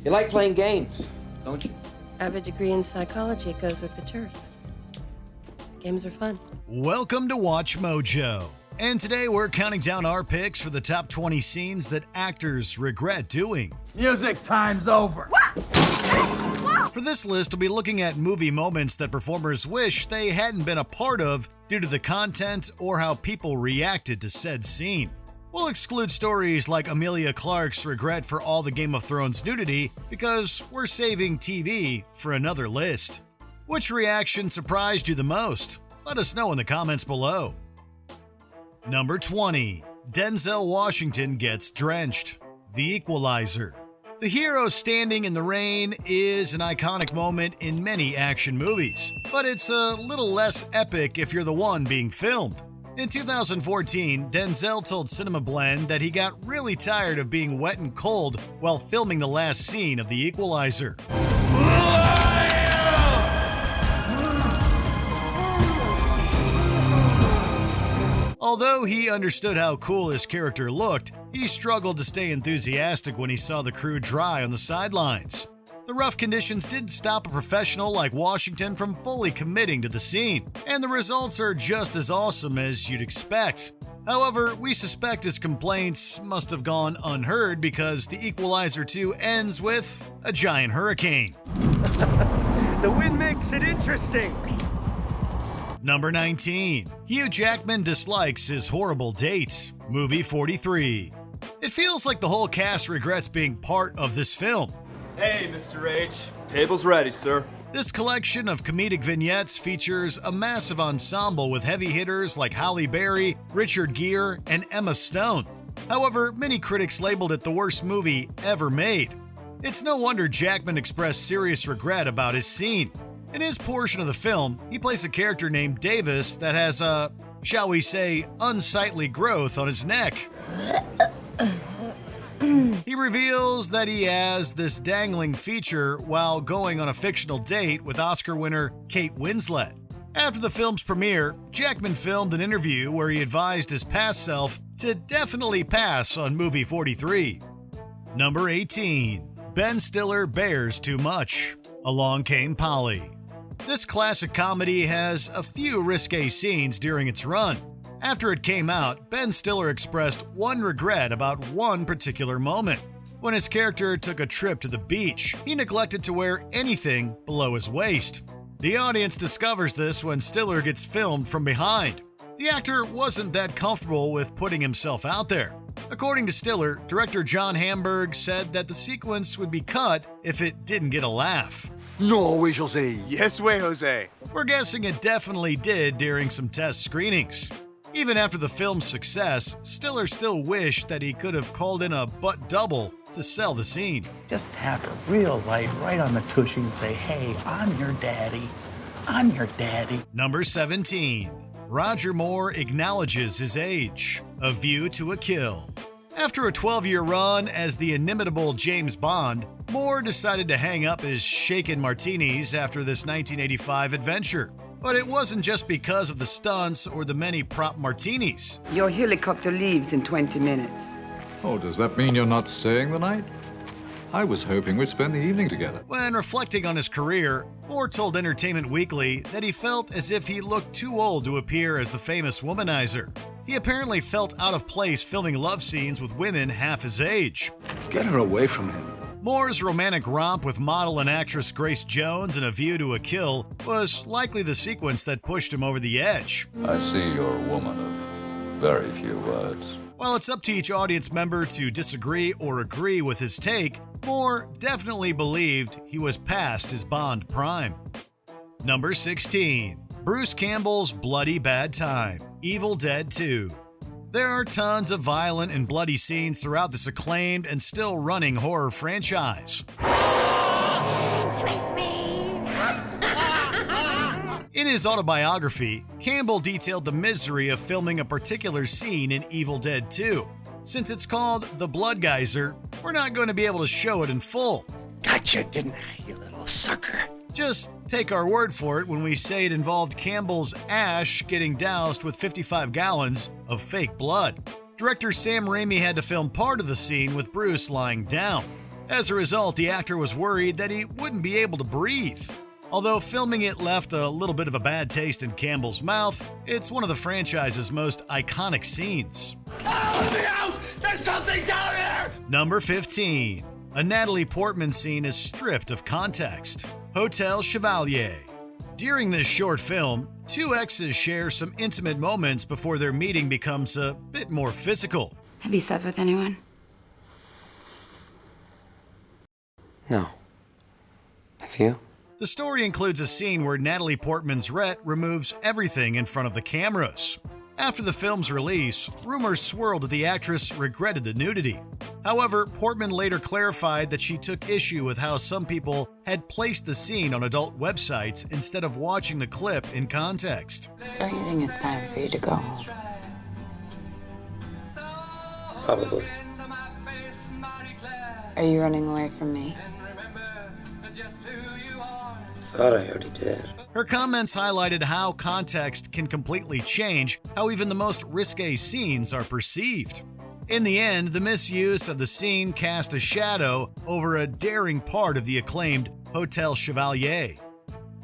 You like playing games, don't you? I have a degree in psychology. It goes with the turf. Games are fun. Welcome to Watch Mojo. And today we're counting down our picks for the top 20 scenes that actors regret doing. Music time's over. For this list, we'll be looking at movie moments that performers wish they hadn't been a part of due to the content or how people reacted to said scene. We'll exclude stories like Emilia Clarke's regret for all the Game of Thrones nudity because we're saving TV for another list. Which reaction surprised you the most? Let us know in the comments below. Number 20. Denzel Washington gets drenched. The Equalizer. The hero standing in the rain is an iconic moment in many action movies, but it's a little less epic if you're the one being filmed. In 2014, Denzel told Cinema Blend that he got really tired of being wet and cold while filming the last scene of The Equalizer. Although he understood how cool his character looked, he struggled to stay enthusiastic when he saw the crew dry on the sidelines. The rough conditions didn't stop a professional like Washington from fully committing to the scene, and the results are just as awesome as you'd expect. However, we suspect his complaints must have gone unheard because The Equalizer 2 ends with a giant hurricane. The wind makes it interesting. Number 19. Hugh Jackman dislikes his horrible dates. Movie 43. It feels like the whole cast regrets being part of this film. Hey, Mr. H. Table's ready, sir. This collection of comedic vignettes features a massive ensemble with heavy hitters like Halle Berry, Richard Gere, and Emma Stone. However, many critics labeled it the worst movie ever made. It's no wonder Jackman expressed serious regret about his scene. In his portion of the film, he plays a character named Davis that has a, shall we say, unsightly growth on his neck. He reveals that he has this dangling feature while going on a fictional date with Oscar winner Kate Winslet. After the film's premiere, Jackman filmed an interview where he advised his past self to definitely pass on movie 43. Number 18. Ben Stiller bears too much. Along Came Polly. This classic comedy has a few risque scenes during its run. After it came out, Ben Stiller expressed one regret about one particular moment. When his character took a trip to the beach, he neglected to wear anything below his waist. The audience discovers this when Stiller gets filmed from behind. The actor wasn't that comfortable with putting himself out there. According to Stiller, director John Hamburg said that the sequence would be cut if it didn't get a laugh. No, we shall see. Yes way, Jose. We're guessing it definitely did during some test screenings. Even after the film's success, Stiller still wished that he could have called in a butt double to sell the scene. Just tap it real light right on the tushy and say, hey, I'm your daddy. I'm your daddy. Number 17. Roger Moore acknowledges his age. A View to a Kill. After a 12-year run as the inimitable James Bond, Moore decided to hang up his shaken martinis after this 1985 adventure. But it wasn't just because of the stunts or the many prop martinis. Your helicopter leaves in 20 minutes. Oh, does that mean you're not staying the night? I was hoping we'd spend the evening together. When reflecting on his career, Moore told Entertainment Weekly that he felt as if he looked too old to appear as the famous womanizer. He apparently felt out of place filming love scenes with women half his age. Get her away from him. Moore's romantic romp with model and actress Grace Jones in A View to a Kill was likely the sequence that pushed him over the edge. I see you're a woman of very few words. While it's up to each audience member to disagree or agree with his take, Moore definitely believed he was past his Bond prime. Number 16. Bruce Campbell's Bloody Bad Time. Evil Dead 2. There are tons of violent and bloody scenes throughout this acclaimed and still running horror franchise. In his autobiography, Campbell detailed the misery of filming a particular scene in Evil Dead 2. Since it's called The Blood Geyser, we're not going to be able to show it in full. Gotcha, didn't I, you little sucker? Just take our word for it when we say it involved Campbell's ash getting doused with 55 gallons of fake blood. Director Sam Raimi had to film part of the scene with Bruce lying down. As a result, the actor was worried that he wouldn't be able to breathe. Although filming it left a little bit of a bad taste in Campbell's mouth, it's one of the franchise's most iconic scenes. Let me out! There's something down here! Number 15. A Natalie Portman scene is stripped of context. Hotel Chevalier. During this short film, two exes share some intimate moments before their meeting becomes a bit more physical. Have you slept with anyone? No. Have you? The story includes a scene where Natalie Portman's Rhett removes everything in front of the cameras. After the film's release, rumors swirled that the actress regretted the nudity. However, Portman later clarified that she took issue with how some people had placed the scene on adult websites instead of watching the clip in context. Don't you think it's time for you to go home? Probably. Are you running away from me? Thought I already did. Her comments highlighted how context can completely change how even the most risque scenes are perceived. In the end, the misuse of the scene cast a shadow over a daring part of the acclaimed Hotel Chevalier.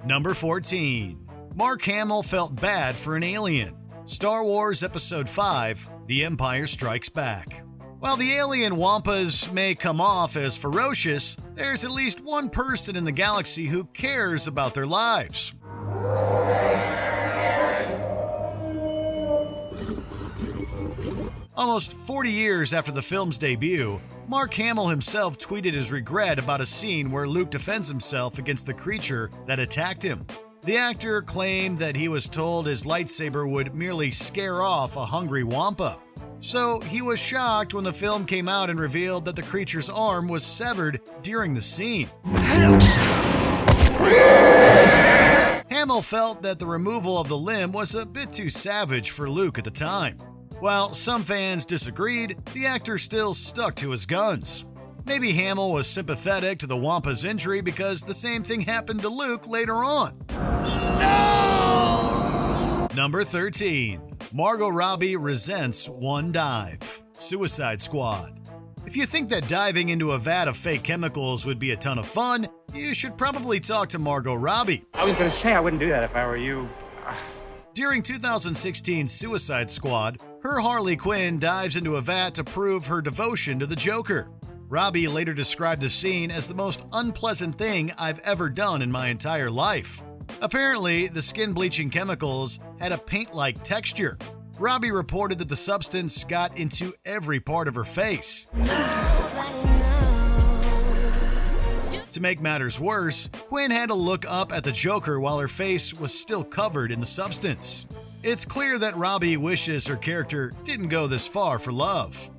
Number 14. Mark Hamill felt bad for an alien. Star Wars Episode 5, The Empire Strikes Back. While the alien wampas may come off as ferocious, there's at least one person in the galaxy who cares about their lives. Almost 40 years after the film's debut, Mark Hamill himself tweeted his regret about a scene where Luke defends himself against the creature that attacked him. The actor claimed that he was told his lightsaber would merely scare off a hungry wampa. So he was shocked when the film came out and revealed that the creature's arm was severed during the scene. Hamill felt that the removal of the limb was a bit too savage for Luke at the time. While some fans disagreed, the actor still stuck to his guns. Maybe Hamill was sympathetic to the wampa's injury because the same thing happened to Luke later on. No! Number 13. Margot Robbie resents one dive. Suicide Squad. If you think that diving into a vat of fake chemicals would be a ton of fun, you should probably talk to Margot Robbie. I was gonna say I wouldn't do that if I were you. During 2016's Suicide Squad, her Harley Quinn dives into a vat to prove her devotion to the Joker. Robbie later described the scene as the most unpleasant thing I've ever done in my entire life. Apparently, the skin-bleaching chemicals had a paint-like texture. Robbie reported that the substance got into every part of her face. To make matters worse, Quinn had to look up at the Joker while her face was still covered in the substance. It's clear that Robbie wishes her character didn't go this far for love.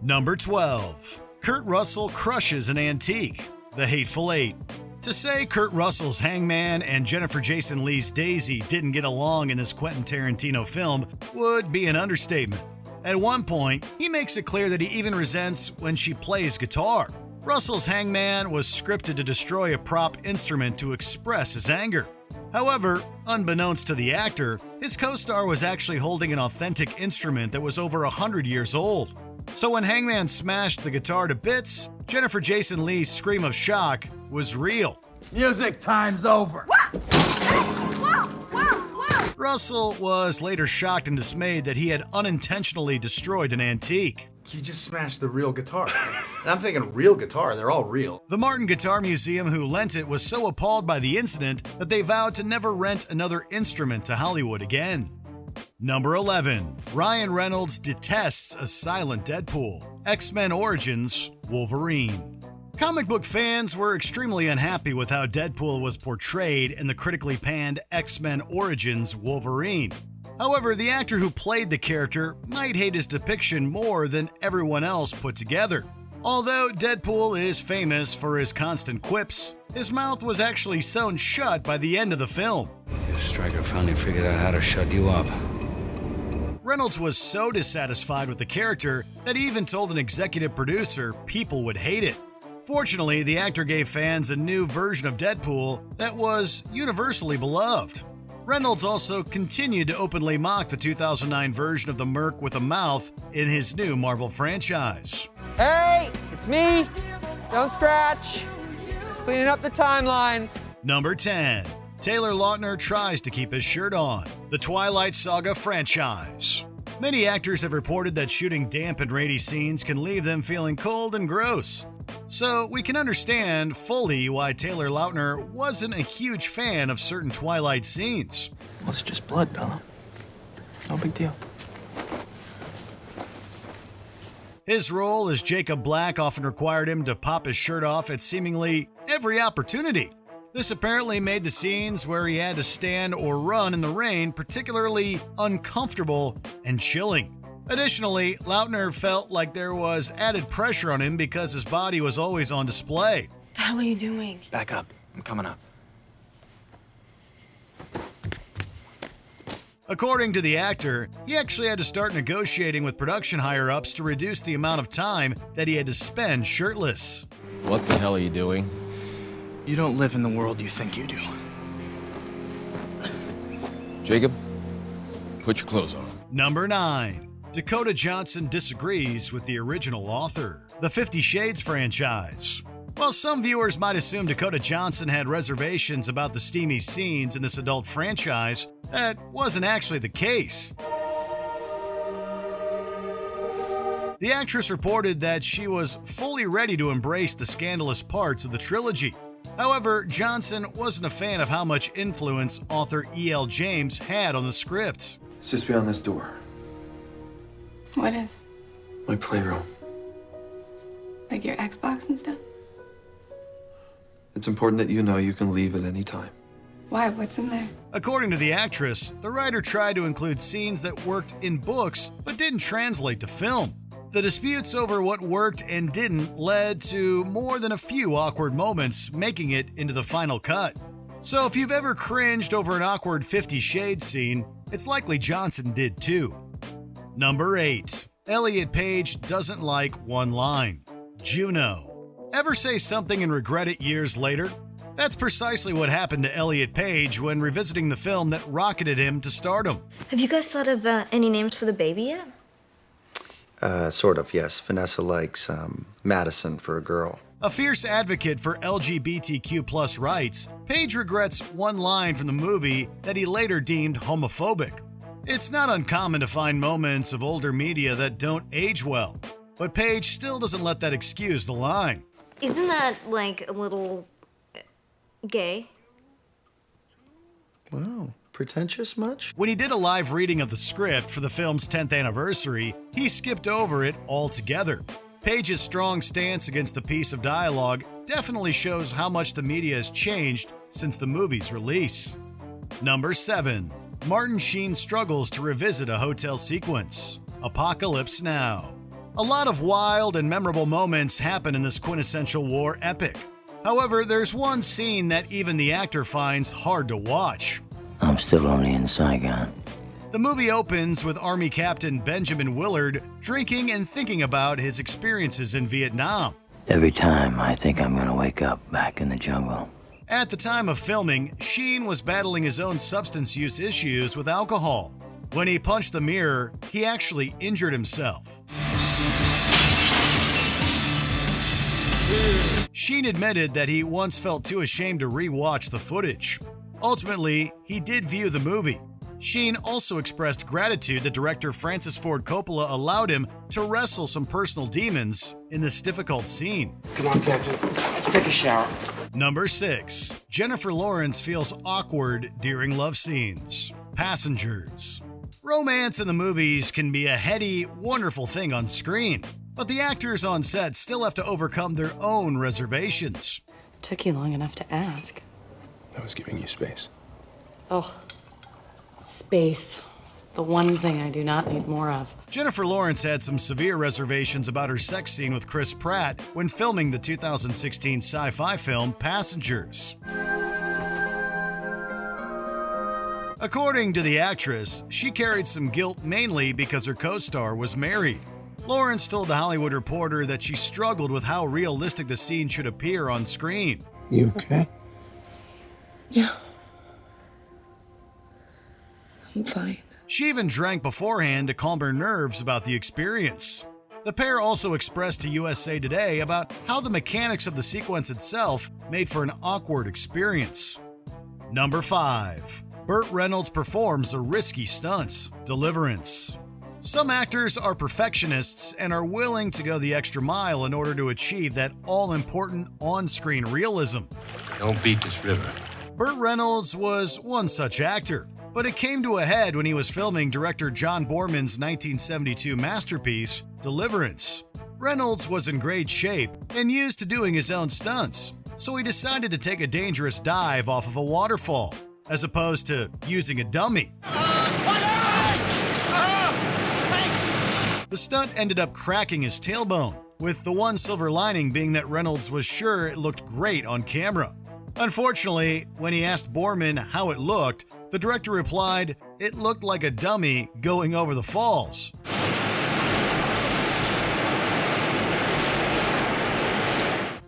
Number 12. Kurt Russell crushes an antique. The Hateful Eight. To say Kurt Russell's Hangman and Jennifer Jason Leigh's Daisy didn't get along in this Quentin Tarantino film would be an understatement. At one point, he makes it clear that he even resents when she plays guitar. Russell's Hangman was scripted to destroy a prop instrument to express his anger. However, unbeknownst to the actor, his co-star was actually holding an authentic instrument that was over 100 years old. So when Hangman smashed the guitar to bits, Jennifer Jason Leigh's scream of shock was real. Music time's over. Russell was later shocked and dismayed that he had unintentionally destroyed an antique. He just smashed the real guitar. And I'm thinking real guitar, they're all real. The Martin Guitar Museum who lent it was so appalled by the incident that they vowed to never rent another instrument to Hollywood again. Number 11. Ryan Reynolds detests a silent Deadpool. X-Men Origins Wolverine. Comic book fans were extremely unhappy with how Deadpool was portrayed in the critically panned X-Men Origins Wolverine. However, the actor who played the character might hate his depiction more than everyone else put together. Although Deadpool is famous for his constant quips, his mouth was actually sewn shut by the end of the film. Your striker finally figured out how to shut you up. Reynolds was so dissatisfied with the character that he even told an executive producer people would hate it. Fortunately, the actor gave fans a new version of Deadpool that was universally beloved. Reynolds also continued to openly mock the 2009 version of the Merc with a mouth in his new Marvel franchise. Hey, it's me. Don't scratch. Just cleaning up the timelines. Number 10. Taylor Lautner tries to keep his shirt on. The Twilight Saga franchise. Many actors have reported that shooting damp and rainy scenes can leave them feeling cold and gross. So we can understand fully why Taylor Lautner wasn't a huge fan of certain Twilight scenes. Well, it's just blood, Bella. No big deal. His role as Jacob Black often required him to pop his shirt off at seemingly every opportunity. This apparently made the scenes where he had to stand or run in the rain particularly uncomfortable and chilling. Additionally, Lautner felt like there was added pressure on him because his body was always on display. What the hell are you doing? Back up. I'm coming up. According to the actor, he actually had to start negotiating with production higher-ups to reduce the amount of time that he had to spend shirtless. What the hell are you doing? You don't live in the world you think you do. Jacob, put your clothes on. Number 9. Dakota Johnson disagrees with the original author. The 50 Shades franchise. While some viewers might assume Dakota Johnson had reservations about the steamy scenes in this adult franchise, that wasn't actually the case. The actress reported that she was fully ready to embrace the scandalous parts of the trilogy. However, Johnson wasn't a fan of how much influence author E.L. James had on the script. It's just beyond this door. What is? My playroom. Like your Xbox and stuff? It's important that you know you can leave at any time. Why? What's in there? According to the actress, the writer tried to include scenes that worked in books but didn't translate to film. The disputes over what worked and didn't led to more than a few awkward moments, making it into the final cut. So if you've ever cringed over an awkward 50 Shades scene, it's likely Johnson did too. Number 8. Elliot Page doesn't like one line. Juno. Ever say something and regret it years later? That's precisely what happened to Elliot Page when revisiting the film that rocketed him to stardom. Have you guys thought of any names for the baby yet? Sort of, yes. Vanessa likes Madison for a girl. A fierce advocate for LGBTQ+ rights, Page regrets one line from the movie that he later deemed homophobic. It's not uncommon to find moments of older media that don't age well, but Page still doesn't let that excuse the line. Isn't that, like, a little gay? Wow. Pretentious much? When he did a live reading of the script for the film's 10th anniversary, he skipped over it altogether. Page's strong stance against the piece of dialogue definitely shows how much the media has changed since the movie's release. Number 7. Martin Sheen struggles to revisit a hotel sequence. Apocalypse Now. A lot of wild and memorable moments happen in this quintessential war epic. However, there's one scene that even the actor finds hard to watch. I'm still only in Saigon. The movie opens with Army Captain Benjamin Willard drinking and thinking about his experiences in Vietnam. Every time I think I'm gonna wake up back in the jungle. At the time of filming, Sheen was battling his own substance use issues with alcohol. When he punched the mirror, he actually injured himself. Sheen admitted that he once felt too ashamed to re-watch the footage. Ultimately, he did view the movie. Sheen also expressed gratitude that director Francis Ford Coppola allowed him to wrestle some personal demons in this difficult scene. Come on, Captain. Let's take a shower. Number 6. Jennifer Lawrence feels awkward during love scenes. Passengers. Romance in the movies can be a heady, wonderful thing on screen, but the actors on set still have to overcome their own reservations. Took you long enough to ask. I was giving you space. Oh, space. The one thing I do not need more of. Jennifer Lawrence had some severe reservations about her sex scene with Chris Pratt when filming the 2016 sci-fi film Passengers. According to the actress, she carried some guilt mainly because her co-star was married. Lawrence told The Hollywood Reporter that she struggled with how realistic the scene should appear on screen. You okay? Yeah. I'm fine. She even drank beforehand to calm her nerves about the experience. The pair also expressed to USA Today about how the mechanics of the sequence itself made for an awkward experience. Number 5. Burt Reynolds performs a risky stunt, Deliverance. Some actors are perfectionists and are willing to go the extra mile in order to achieve that all-important on-screen realism. Don't beat this river. Burt Reynolds was one such actor, but it came to a head when he was filming director John Boorman's 1972 masterpiece, Deliverance. Reynolds was in great shape and used to doing his own stunts, so he decided to take a dangerous dive off of a waterfall, as opposed to using a dummy. The stunt ended up cracking his tailbone, with the one silver lining being that Reynolds was sure it looked great on camera. Unfortunately, when he asked Boorman how it looked, the director replied, "It looked like a dummy going over the falls."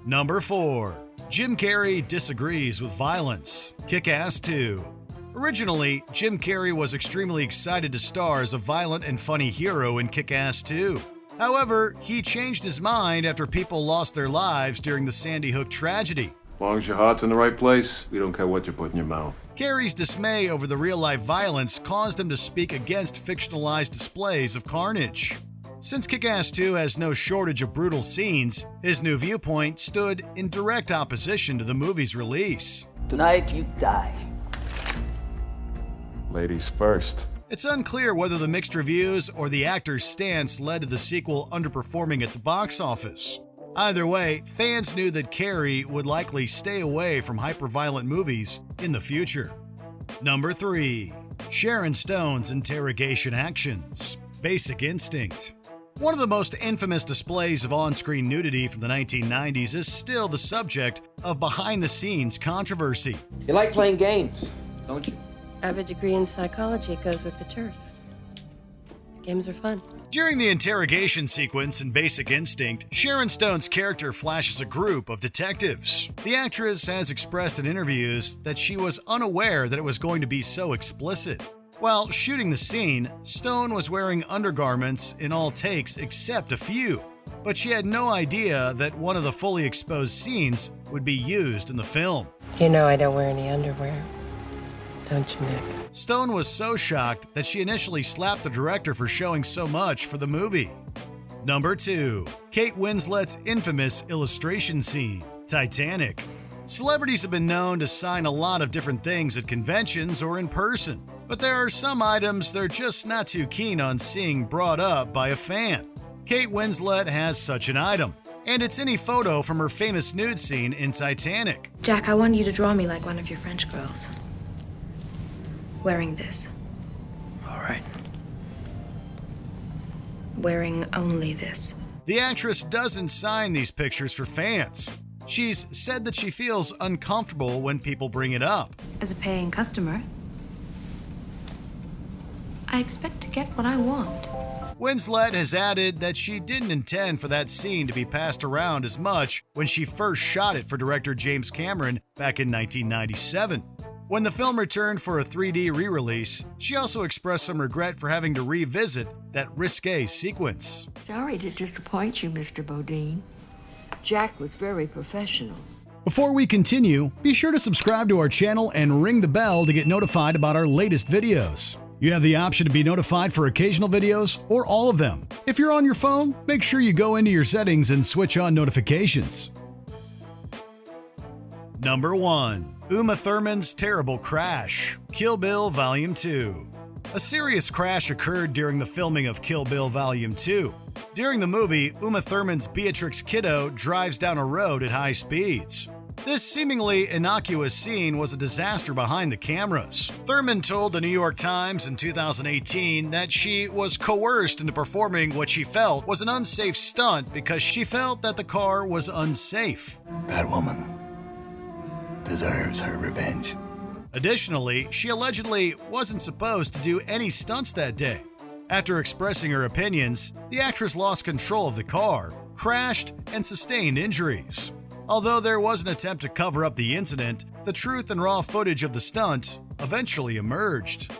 Number 4. Jim Carrey disagrees with violence, Kick-Ass 2. Originally, Jim Carrey was extremely excited to star as a violent and funny hero in Kick-Ass 2. However, he changed his mind after people lost their lives during the Sandy Hook tragedy. As long as your heart's in the right place, we don't care what you put in your mouth. Carrey's dismay over the real-life violence caused him to speak against fictionalized displays of carnage. Since Kick-Ass 2 has no shortage of brutal scenes, his new viewpoint stood in direct opposition to the movie's release. Tonight you die. Ladies first. It's unclear whether the mixed reviews or the actor's stance led to the sequel underperforming at the box office. Either way, fans knew that Carrey would likely stay away from hyper-violent movies in the future. Number 3. Sharon Stone's interrogation actions, Basic Instinct. One of the most infamous displays of on-screen nudity from the 1990s is still the subject of behind-the-scenes controversy. You like playing games, don't you? I have a degree in psychology. It goes with the turf. The games are fun. During the interrogation sequence in Basic Instinct, Sharon Stone's character flashes a group of detectives. The actress has expressed in interviews that she was unaware that it was going to be so explicit. While shooting the scene, Stone was wearing undergarments in all takes except a few, but she had no idea that one of the fully exposed scenes would be used in the film. You know I don't wear any underwear. Don't you, Nick? Stone was so shocked that she initially slapped the director for showing so much for the movie. Number 2. Kate Winslet's infamous illustration scene, Titanic. Celebrities have been known to sign a lot of different things at conventions or in person, but there are some items they're just not too keen on seeing brought up by a fan. Kate Winslet has such an item, and it's any photo from her famous nude scene in Titanic. Jack, I want you to draw me like one of your French girls. Wearing this. All right. Wearing only this. The actress doesn't sign these pictures for fans. She's said that she feels uncomfortable when people bring it up. As a paying customer, I expect to get what I want. Winslet has added that she didn't intend for that scene to be passed around as much when she first shot it for director James Cameron back in 1997. When the film returned for a 3D re-release, she also expressed some regret for having to revisit that risque sequence. Sorry to disappoint you, Mr. Bodine. Jack was very professional. Before we continue, be sure to subscribe to our channel and ring the bell to get notified about our latest videos. You have the option to be notified for occasional videos or all of them. If you're on your phone, make sure you go into your settings and switch on notifications. Number 1. Uma Thurman's terrible crash, Kill Bill Volume 2. A serious crash occurred during the filming of Kill Bill Volume 2. During the movie, Uma Thurman's Beatrix Kiddo drives down a road at high speeds. This seemingly innocuous scene was a disaster behind the cameras. Thurman told the New York Times in 2018 that she was coerced into performing what she felt was an unsafe stunt because she felt that the car was unsafe. That woman deserves her revenge. Additionally, she allegedly wasn't supposed to do any stunts that day. After expressing her opinions, the actress lost control of the car, crashed, and sustained injuries. Although there was an attempt to cover up the incident, the truth and raw footage of the stunt eventually emerged.